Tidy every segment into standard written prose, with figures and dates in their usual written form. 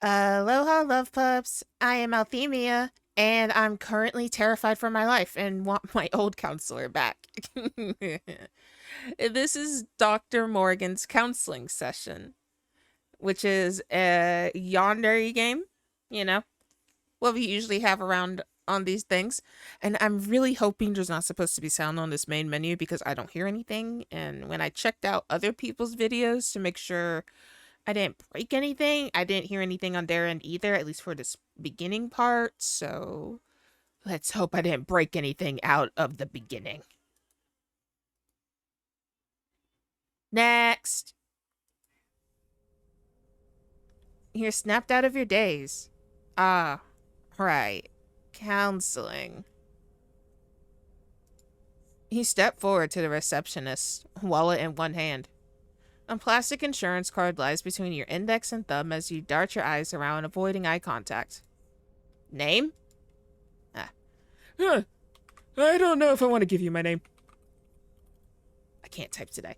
Aloha, love pups. I am Althemia, and I'm currently terrified for my life and want my old counselor back. This is Dr. Morgan's Counseling Session, which is a yandere game, you know, what we usually have around on these things. And I'm really hoping there's not supposed to be sound on this main menu because I don't hear anything. And when I checked out other people's videos to make sure I didn't break anything. I didn't hear anything on their end either, at least for this beginning part. So let's hope I didn't break anything out of the beginning. Next. You're snapped out of your daze. Ah, right. Counseling. He stepped forward to the receptionist, wallet in one hand. A plastic insurance card lies between your index and thumb as you dart your eyes around, avoiding eye contact. Name? I don't know if I want to give you my name. I can't type today.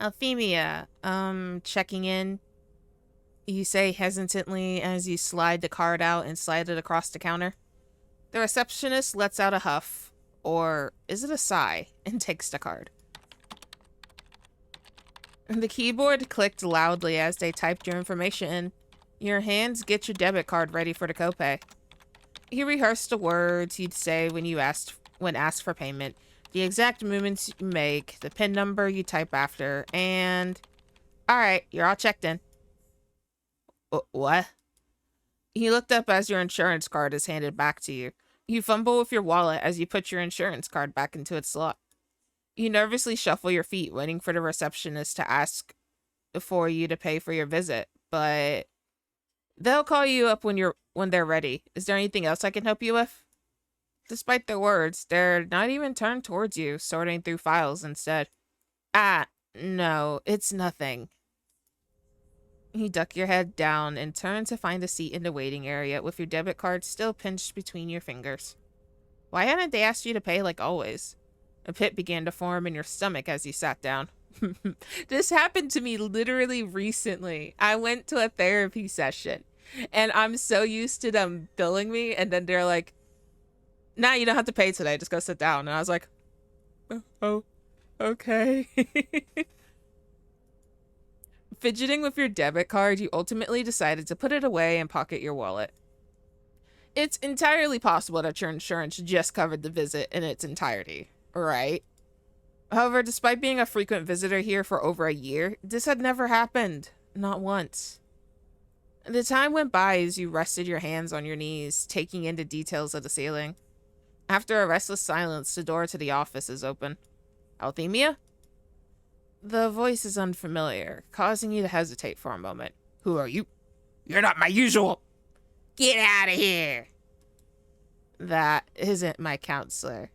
Althemia, checking in. You say hesitantly as you slide the card out and slide it across the counter. The receptionist lets out a huff, or is it a sigh, and takes the card. The keyboard clicked loudly as they typed your information in. Your hands get your debit card ready for the copay. You rehearsed the words you'd say when asked for payment, the exact movements you make, the PIN number you type after, and... Alright, you're all checked in. What? You looked up as your insurance card is handed back to you. You fumble with your wallet as you put your insurance card back into its slot. You nervously shuffle your feet, waiting for the receptionist to ask for you to pay for your visit, but they'll call you up when they're ready. Is there anything else I can help you with? Despite their words, they're not even turned towards you, sorting through files instead. No, it's nothing. You duck your head down and turn to find a seat in the waiting area with your debit card still pinched between your fingers. Why hadn't they asked you to pay like always? A pit began to form in your stomach as you sat down. This happened to me literally recently. I went to a therapy session, and I'm so used to them billing me, and then they're like, nah, you don't have to pay today, just go sit down. And I was like, oh okay. Fidgeting with your debit card, you ultimately decided to put it away and pocket your wallet. It's entirely possible that your insurance just covered the visit in its entirety, right? However, despite being a frequent visitor here for over a year, this had never happened. Not once. The time went by as you rested your hands on your knees, taking in the details of the ceiling. After a restless silence, the door to the office is open. Althemia? The voice is unfamiliar, causing you to hesitate for a moment. Who are you? You're not my usual. Get out of here. That isn't my counselor.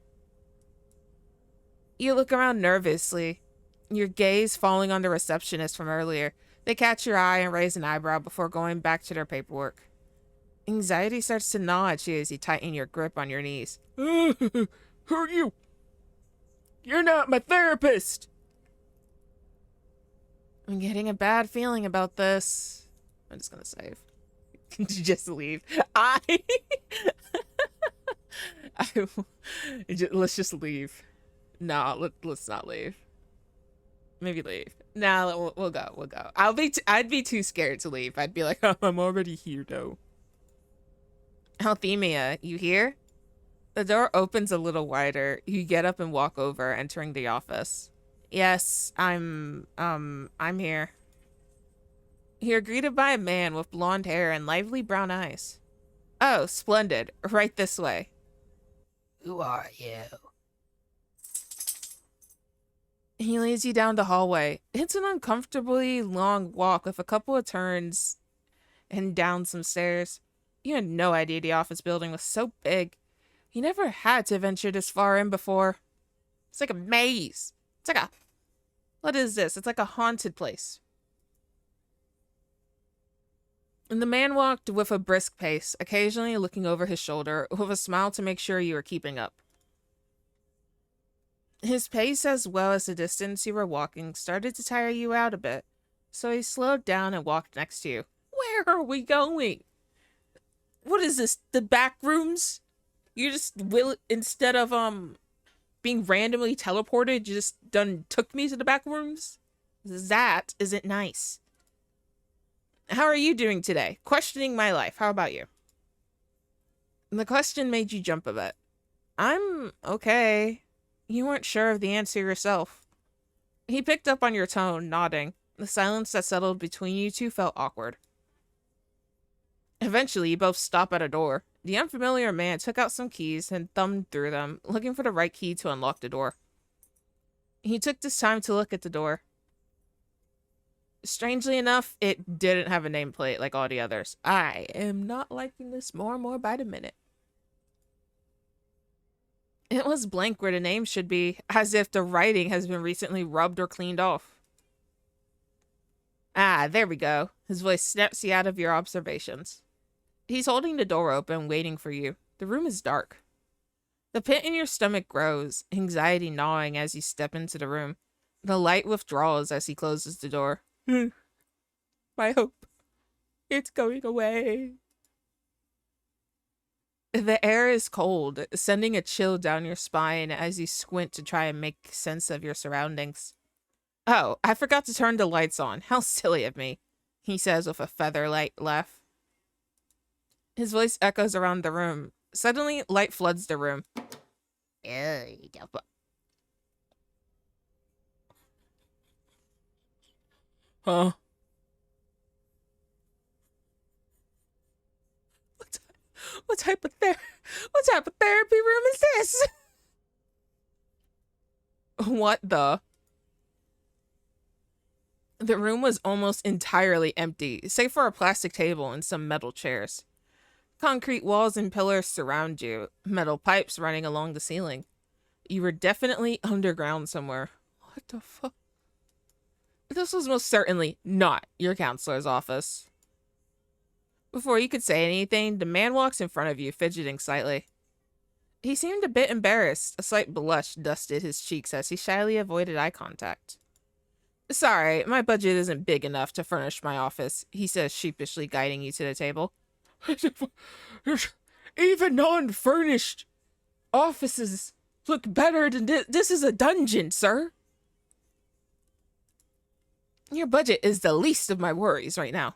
You look around nervously, your gaze falling on the receptionist from earlier. They catch your eye and raise an eyebrow before going back to their paperwork. Anxiety starts to gnaw at you as you tighten your grip on your knees. Who are you? You're not my therapist. I'm getting a bad feeling about this. I'm just gonna save. Just leave. Let's just leave. No, let's not leave. Maybe leave. Nah, we'll go. We'll go. I'd be too scared to leave. I'd be like, oh, I'm already here though. Althemia, you here? The door opens a little wider. You get up and walk over, entering the office. Yes, I'm here. You're greeted by a man with blonde hair and lively brown eyes. Oh, splendid. Right this way. Who are you? He leads you down the hallway. It's an uncomfortably long walk with a couple of turns and down some stairs. You had no idea the office building was so big. You never had to venture this far in before. It's like a maze. It's like a... What is this? It's like a haunted place. And the man walked with a brisk pace, occasionally looking over his shoulder with a smile to make sure you were keeping up. His pace, as well as the distance you were walking, started to tire you out a bit, so he slowed down and walked next to you. Where are we going? What is this? The back rooms? You just will, instead of being randomly teleported, you just done took me to the back rooms? That isn't nice. How are you doing today? Questioning my life. How about you? The question made you jump a bit. I'm okay. You weren't sure of the answer yourself. He picked up on your tone, nodding. The silence that settled between you two felt awkward. Eventually, you both stop at a door. The unfamiliar man took out some keys and thumbed through them, looking for the right key to unlock the door. He took this time to look at the door. Strangely enough, it didn't have a nameplate like all the others. I am not liking this more and more by the minute. It was blank where the name should be, as if the writing has been recently rubbed or cleaned off. Ah, there we go. His voice snaps you out of your observations. He's holding the door open, waiting for you. The room is dark. The pit in your stomach grows, anxiety gnawing as you step into the room. The light withdraws as he closes the door. My hope. It's going away. The air is cold, sending a chill down your spine as you squint to try and make sense of your surroundings. Oh, I forgot to turn the lights on. How silly of me, he says with a feather-light laugh. His voice echoes around the room. Suddenly, light floods the room. Huh? What type of therapy room is this? What the? The room was almost entirely empty, save for a plastic table and some metal chairs. Concrete walls and pillars surround you, metal pipes running along the ceiling. You were definitely underground somewhere. What the fuck? This was most certainly not your counselor's office. Before you could say anything, the man walks in front of you, fidgeting slightly. He seemed a bit embarrassed. A slight blush dusted his cheeks as he shyly avoided eye contact. Sorry, my budget isn't big enough to furnish my office, he says, sheepishly guiding you to the table. Even non-furnished offices look better than this. This is a dungeon, sir. Your budget is the least of my worries right now.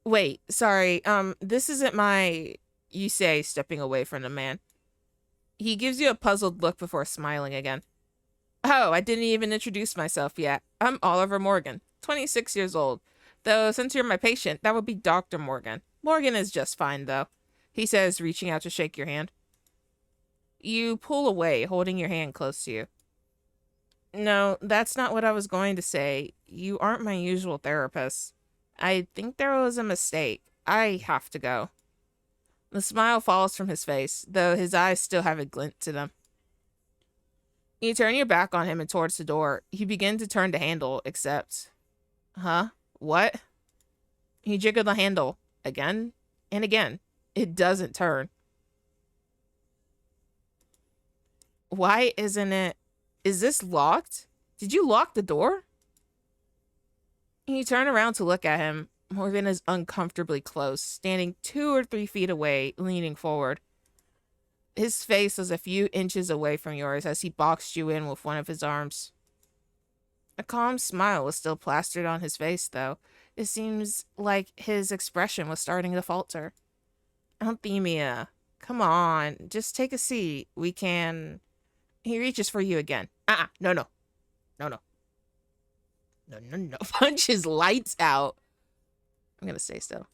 Wait, sorry, this isn't my... You say, stepping away from the man. He gives you a puzzled look before smiling again. Oh, I didn't even introduce myself yet. I'm Oliver Morgan, 26 years old. Though, since you're my patient, that would be Dr. Morgan. Morgan is just fine, though, he says, reaching out to shake your hand. You pull away, holding your hand close to you. No, that's not what I was going to say. You aren't my usual therapist. I think there was a mistake. I have to go. The smile falls from his face, though his eyes still have a glint to them. You turn your back on him and towards the door. You begin to turn the handle, except... Huh? What? You jiggle the handle again and again. It doesn't turn. Why isn't it... Is this locked? Did you lock the door? You turn around to look at him. Morgan is uncomfortably close, standing 2 or 3 feet away, leaning forward. His face was a few inches away from yours as he boxed you in with one of his arms. A calm smile was still plastered on his face, though. It seems like his expression was starting to falter. Althemia, come on, just take a seat. We can... He reaches for you again. No. No. Punches lights out. I'm gonna stay still.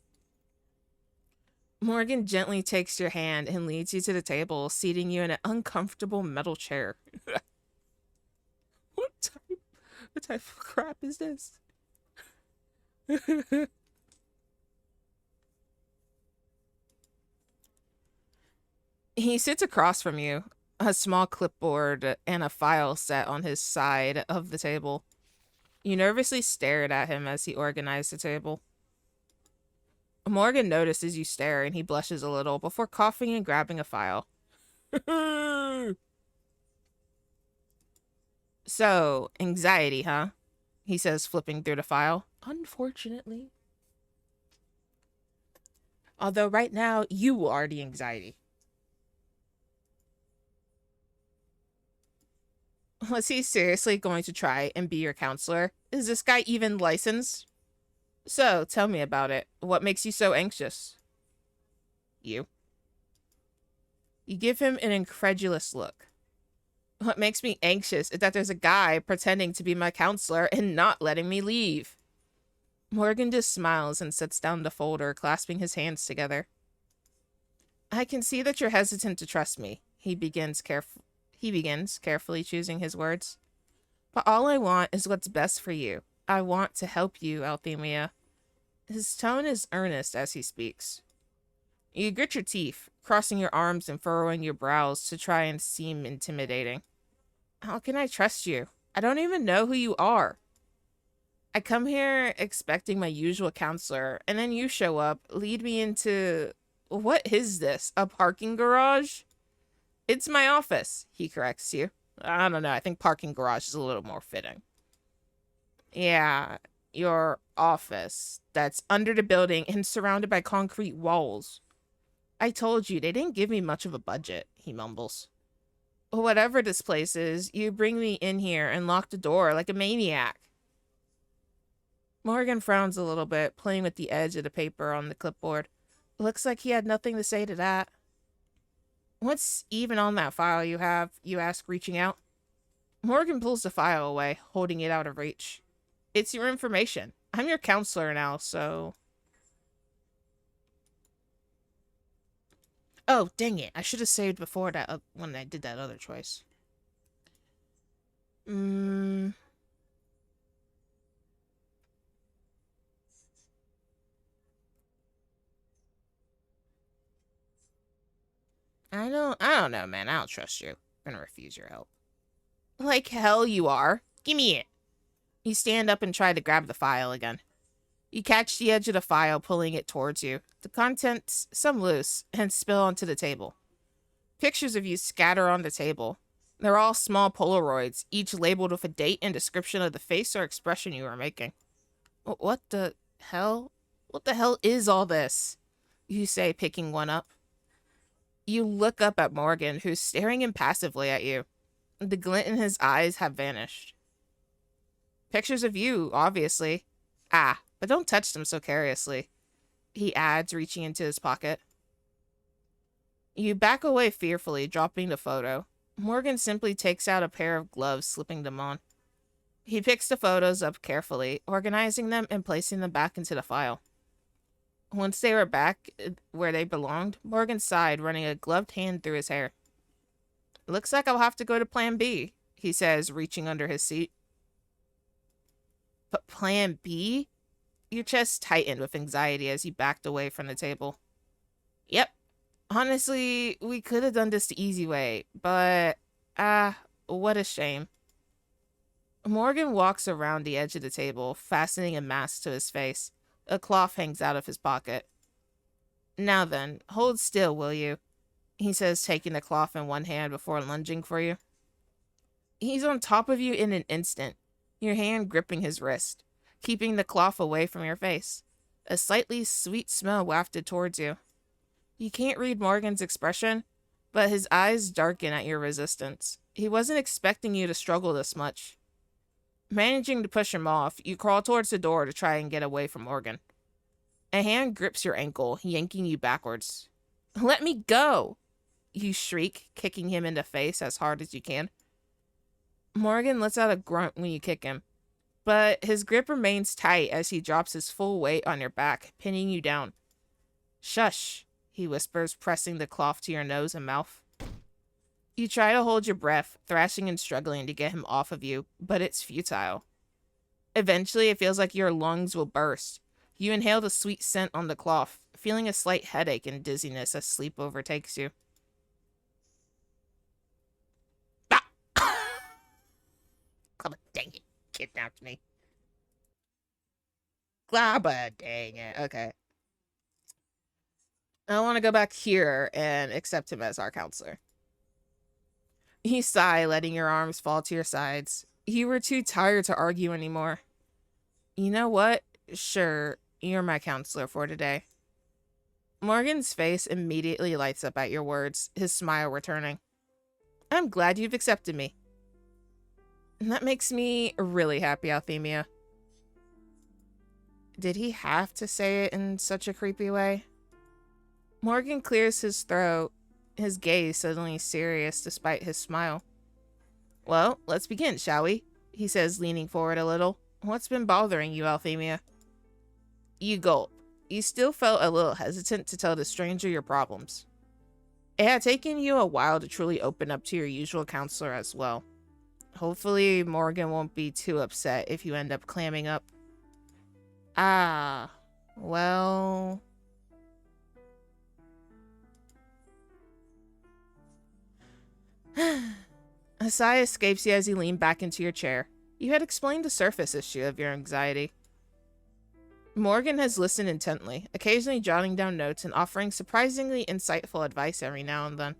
Morgan gently takes your hand and leads you to the table, seating you in an uncomfortable metal chair. What type of crap is this? He sits across from you, a small clipboard and a file set on his side of the table. You nervously stared at him as he organized the table. Morgan notices you stare and he blushes a little before coughing and grabbing a file. So, anxiety, huh? He says, flipping through the file. Unfortunately. Although right now, you are the anxiety. Was he seriously going to try and be your counselor? Is this guy even licensed? So, tell me about it. What makes you so anxious? You. You give him an incredulous look. What makes me anxious is that there's a guy pretending to be my counselor and not letting me leave. Morgan just smiles and sets down the folder, clasping his hands together. I can see that you're hesitant to trust me, he begins, carefully choosing his words. But all I want is what's best for you. I want to help you, Althemia. His tone is earnest as he speaks. You grit your teeth, crossing your arms and furrowing your brows to try and seem intimidating. How can I trust you? I don't even know who you are. I come here expecting my usual counselor, and then you show up, lead me into... What is this? A parking garage? It's my office, he corrects you. I don't know, I think parking garage is a little more fitting. Yeah, your office. That's under the building and surrounded by concrete walls. I told you, they didn't give me much of a budget, he mumbles. Whatever this place is, you bring me in here and lock the door like a maniac. Morgan frowns a little bit, playing with the edge of the paper on the clipboard. Looks like he had nothing to say to that. What's even on that file you have? You ask, reaching out. Morgan pulls the file away, holding it out of reach. It's your information. I'm your counselor now, so... Oh, dang it. I should have saved before that when I did that other choice. I don't know, man. I don't trust you. I'm gonna refuse your help. Like hell you are. Give me it. You stand up and try to grab the file again. You catch the edge of the file, pulling it towards you. The contents, some loose, and spill onto the table. Pictures of you scatter on the table. They're all small Polaroids, each labeled with a date and description of the face or expression you are making. What the hell? What the hell is all this? You say, picking one up. You look up at Morgan, who's staring impassively at you. The glint in his eyes have vanished. Pictures of you, obviously. Ah, but don't touch them so carelessly, he adds, reaching into his pocket. You back away fearfully, dropping the photo. Morgan simply takes out a pair of gloves, slipping them on. He picks the photos up carefully, organizing them and placing them back into the file. Once they were back where they belonged, Morgan sighed, running a gloved hand through his hair. Looks like I'll have to go to Plan B, he says, reaching under his seat. But Plan B? Your chest tightened with anxiety as he backed away from the table. Yep. Honestly, we could have done this the easy way, but... what a shame. Morgan walks around the edge of the table, fastening a mask to his face. A cloth hangs out of his pocket. Now then, hold still, will you? He says, taking the cloth in one hand before lunging for you. He's on top of you in an instant, your hand gripping his wrist, keeping the cloth away from your face. A slightly sweet smell wafted towards you. You can't read Morgan's expression, but his eyes darken at your resistance. He wasn't expecting you to struggle this much. Managing to push him off, you crawl towards the door to try and get away from Morgan. A hand grips your ankle, yanking you backwards. Let me go! You shriek, kicking him in the face as hard as you can. Morgan lets out a grunt when you kick him, but his grip remains tight as he drops his full weight on your back, pinning you down. Shush, he whispers, pressing the cloth to your nose and mouth. You try to hold your breath, thrashing and struggling to get him off of you, but it's futile. Eventually, it feels like your lungs will burst. You inhale the sweet scent on the cloth, feeling a slight headache and dizziness as sleep overtakes you. Come on, dang it. Kidnapped me. Glabba, dang it. Okay. I want to go back here and accept him as our counselor. You sigh, letting your arms fall to your sides. You were too tired to argue anymore. You know what? Sure, you're my counselor for today. Morgan's face immediately lights up at your words, his smile returning. I'm glad you've accepted me. And that makes me really happy, Althemia. Did he have to say it in such a creepy way? Morgan clears his throat, his gaze suddenly serious despite his smile. Well, let's begin, shall we? He says, leaning forward a little. What's been bothering you, Althemia? You gulp. You still felt a little hesitant to tell the stranger your problems. It had taken you a while to truly open up to your usual counselor as well. Hopefully, Morgan won't be too upset if you end up clamming up. Ah, well... A sigh escapes you as you lean back into your chair. You had explained the surface issue of your anxiety. Morgan has listened intently, occasionally jotting down notes and offering surprisingly insightful advice every now and then.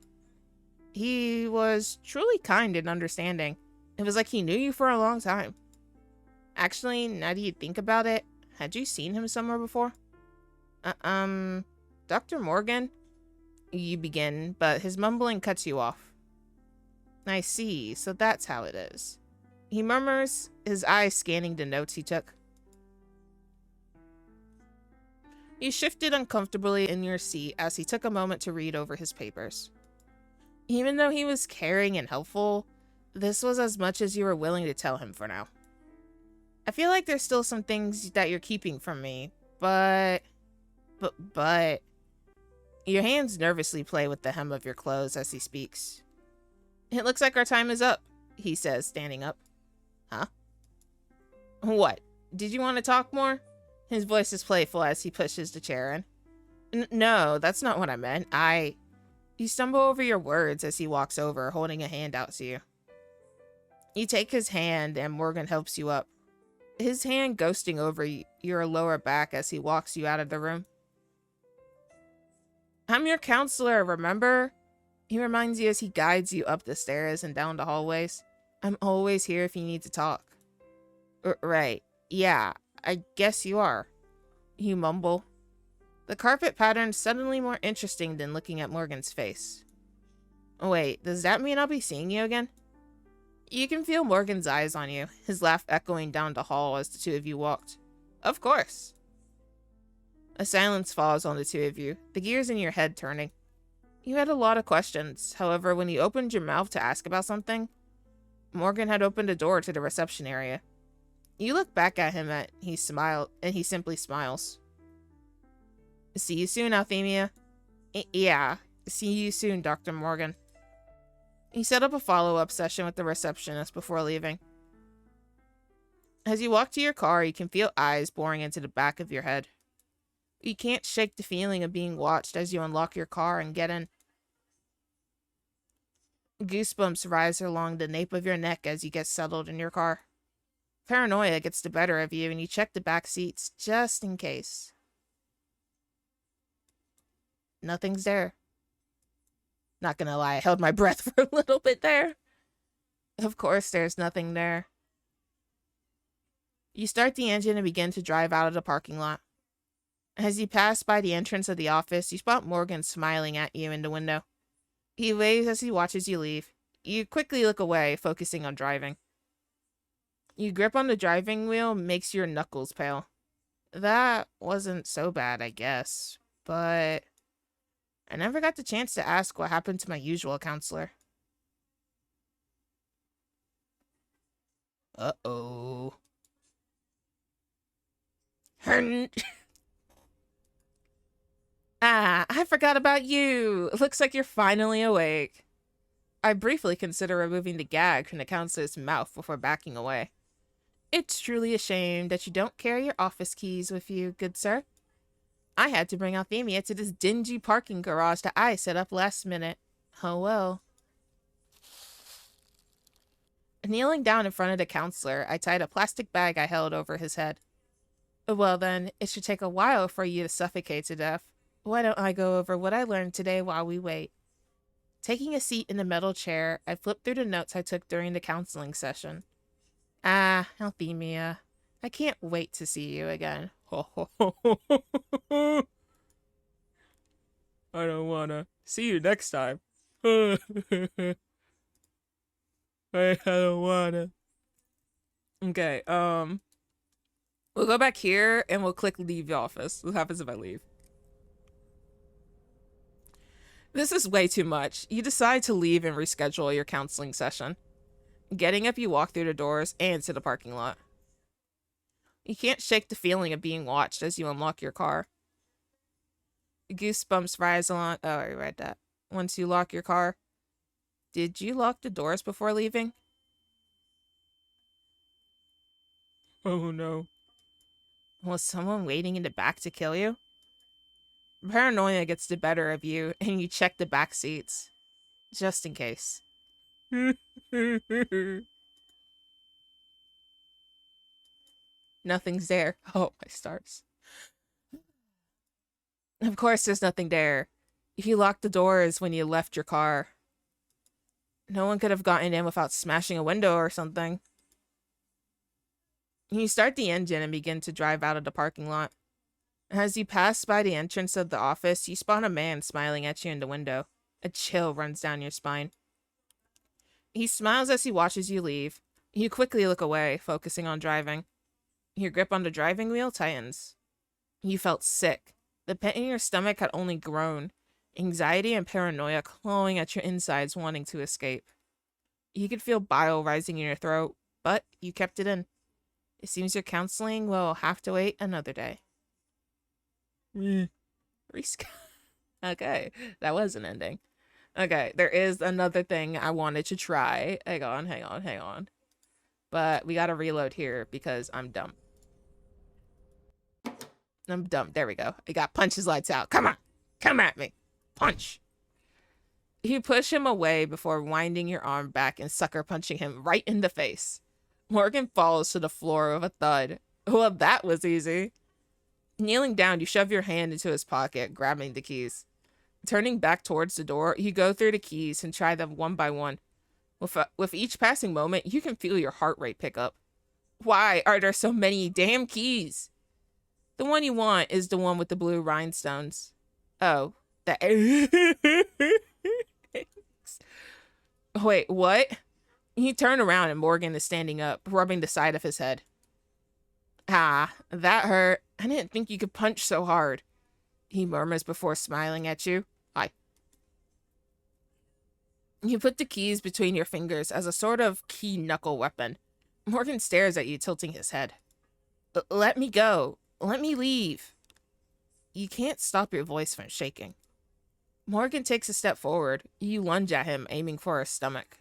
He was truly kind and understanding. It was like he knew you for a long time. Actually, now that you think about it, had you seen him somewhere before? Dr. Morgan? You begin, but his mumbling cuts you off. I see, so that's how it is. He murmurs, his eyes scanning the notes he took. You shifted uncomfortably in your seat as he took a moment to read over his papers. Even though he was caring and helpful, this was as much as you were willing to tell him for now. I feel like there's still some things that you're keeping from me, but... Your hands nervously play with the hem of your clothes as he speaks. It looks like our time is up, he says, standing up. Huh? What? Did you want to talk more? His voice is playful as he pushes the chair in. No, that's not what I meant. You stumble over your words as he walks over, holding a hand out to you. You take his hand and Morgan helps you up, his hand ghosting over your lower back as he walks you out of the room. I'm your counselor, remember? He reminds you as he guides you up the stairs and down the hallways. I'm always here if you need to talk. Right. Yeah, I guess you are. You mumble. The carpet pattern's suddenly more interesting than looking at Morgan's face. Wait, does that mean I'll be seeing you again? You can feel Morgan's eyes on you, his laugh echoing down the hall as the two of you walked. Of course. A silence falls on the two of you, the gears in your head turning. You had a lot of questions, however, when you opened your mouth to ask about something, Morgan had opened a door to the reception area. You look back at him and he simply smiles. See you soon, Althemia. Yeah, see you soon, Dr. Morgan. He set up a follow-up session with the receptionist before leaving. As you walk to your car, you can feel eyes boring into the back of your head. You can't shake the feeling of being watched as you unlock your car and get in. Goosebumps rise along the nape of your neck as you get settled in your car. Paranoia gets the better of you and you check the back seats just in case. Nothing's there. Not gonna lie, I held my breath for a little bit there. Of course there's nothing there. You start the engine and begin to drive out of the parking lot. As you pass by the entrance of the office, you spot Morgan smiling at you in the window. He waves as he watches you leave. You quickly look away, focusing on driving. You grip on the driving wheel, makes your knuckles pale. That wasn't so bad, I guess, but I never got the chance to ask what happened to my usual counselor. Uh-oh. I forgot about you. Looks like you're finally awake. I briefly consider removing the gag from the counselor's mouth before backing away. It's truly a shame that you don't carry your office keys with you, good sir. I had to bring Althemia to this dingy parking garage that I set up last minute. Oh well. Kneeling down in front of the counselor, I tied a plastic bag I held over his head. Well then, it should take a while for you to suffocate to death. Why don't I go over what I learned today while we wait? Taking a seat in the metal chair, I flipped through the notes I took during the counseling session. Ah, Althemia. I can't wait to see you again. I don't wanna see you next time. I don't wanna. Okay, we'll go back here and we'll click leave the office. What happens if I leave? This is way too much. You decide to leave and reschedule your counseling session. Getting up, you walk through the doors and to the parking lot. You can't shake the feeling of being watched as you unlock your car. Goosebumps rise along. Oh, I read that. Once you lock your car. Did you lock the doors before leaving? Oh no. Was someone waiting in the back to kill you? Paranoia gets the better of you, and you check the back seats. Just in case. Nothing's there. Oh, my stars. Of course there's nothing there. You locked the doors when you left your car. No one could have gotten in without smashing a window or something. You start the engine and begin to drive out of the parking lot. As you pass by the entrance of the office, you spot a man smiling at you in the window. A chill runs down your spine. He smiles as he watches you leave. You quickly look away, focusing on driving. Your grip on the driving wheel tightens. You felt sick. The pit in your stomach had only grown. Anxiety and paranoia clawing at your insides, wanting to escape. You could feel bile rising in your throat, but you kept it in. It seems your counseling will have to wait another day. Okay, that was an ending. Okay, there is another thing I wanted to try. Hang on. But we gotta reload here because I'm dumb. There we go. I got punches lights out. Come on. Come at me. Punch. You push him away before winding your arm back and sucker punching him right in the face. Morgan falls to the floor with a thud. Well, that was easy. Kneeling down, you shove your hand into his pocket, grabbing the keys. Turning back towards the door, you go through the keys and try them one by one. With each passing moment, you can feel your heart rate pick up. Why are there so many damn keys? The one you want is the one with the blue rhinestones. Oh, that. Wait, what? You turn around and Morgan is standing up, rubbing the side of his head. Ah, that hurt. I didn't think you could punch so hard, he murmurs before smiling at you. Hi. You put the keys between your fingers as a sort of key knuckle weapon. Morgan stares at you, tilting his head. Let me go. Let me leave. You can't stop your voice from shaking. Morgan takes a step forward. You lunge at him, aiming for his stomach.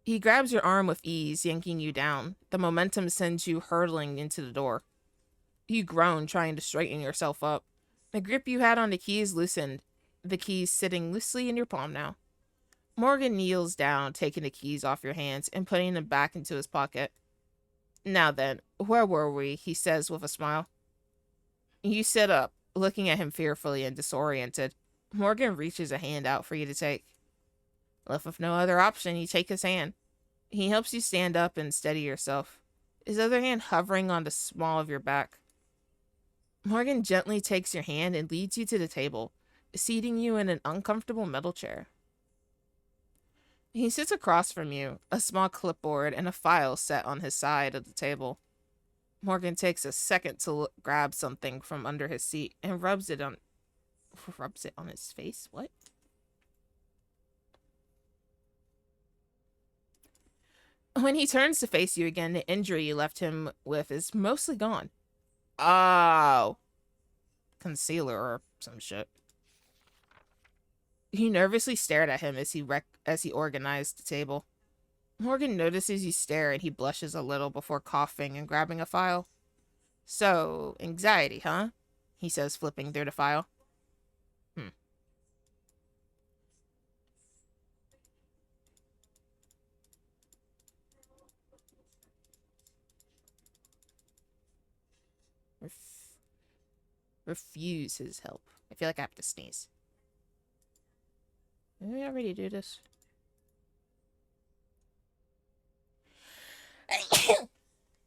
He grabs your arm with ease, yanking you down. The momentum sends you hurtling into the door. You groan, trying to straighten yourself up. The grip you had on the keys loosened, the keys sitting loosely in your palm now. Morgan kneels down, taking the keys off your hands and putting them back into his pocket. Now then, where were we? He says with a smile. You sit up, looking at him fearfully and disoriented. Morgan reaches a hand out for you to take. Left with no other option, you take his hand. He helps you stand up and steady yourself, his other hand hovering on the small of your back. Morgan gently takes your hand and leads you to the table, seating you in an uncomfortable metal chair. He sits across from you, a small clipboard and a file set on his side of the table. Morgan takes a second to grab something from under his seat and rubs it on his face. What? When he turns to face you again, the injury you left him with is mostly gone. Oh. Concealer or some shit. You nervously stared at him as he organized the table. Morgan notices you stare and he blushes a little before coughing and grabbing a file. So, anxiety, huh? He says, flipping through the file. Refuse his help. I feel like I have to sneeze. Did we already do this?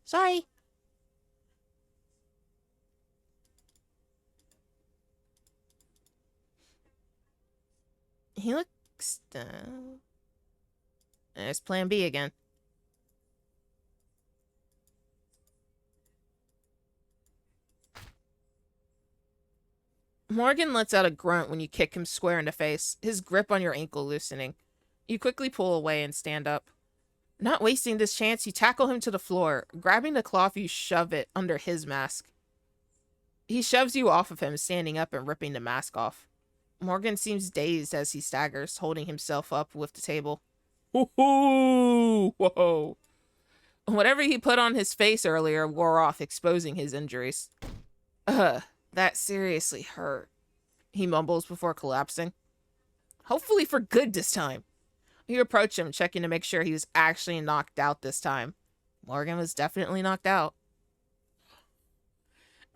Sorry. He looks down. There's plan B again. Morgan lets out a grunt when you kick him square in the face, his grip on your ankle loosening. You quickly pull away and stand up. Not wasting this chance, you tackle him to the floor. Grabbing the cloth, you shove it under his mask. He shoves you off of him, standing up and ripping the mask off. Morgan seems dazed as he staggers, holding himself up with the table. Whoa! Whatever he put on his face earlier wore off, exposing his injuries. That seriously hurt, he mumbles before collapsing. Hopefully for good this time. You approach him, checking to make sure he was actually knocked out this time. Morgan was definitely knocked out.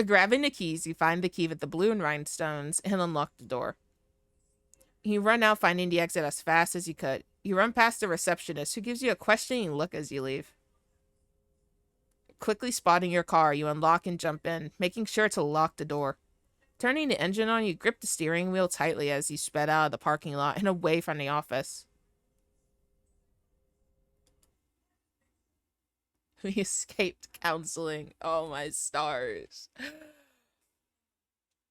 Grabbing the keys, you find the key with the balloon rhinestones and unlock the door. You run out, finding the exit as fast as you could. You run past the receptionist, who gives you a questioning look as you leave. Quickly spotting your car, you unlock and jump in, making sure to lock the door. Turning the engine on, you grip the steering wheel tightly as you sped out of the parking lot and away from the office. We escaped counseling. Oh, my stars.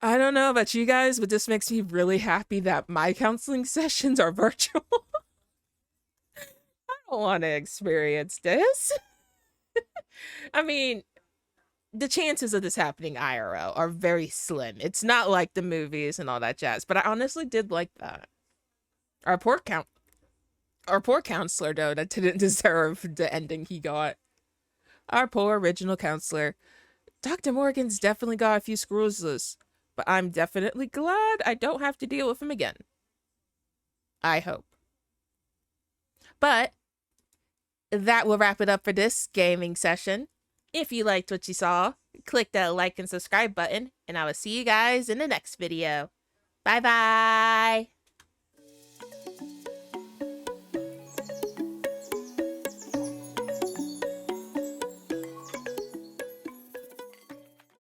I don't know about you guys, but this makes me really happy that my counseling sessions are virtual. I don't want to experience this. I mean, the chances of this happening IRL are very slim. It's not like the movies and all that jazz, but I honestly did like that. Our poor counselor, though, that didn't deserve the ending he got. Our poor original counselor. Dr. Morgan's definitely got a few screws loose, but I'm definitely glad I don't have to deal with him again. I hope. But that will wrap it up for this gaming session. If you liked what you saw, click that like and subscribe button, and I will see you guys in the next video. Bye-bye!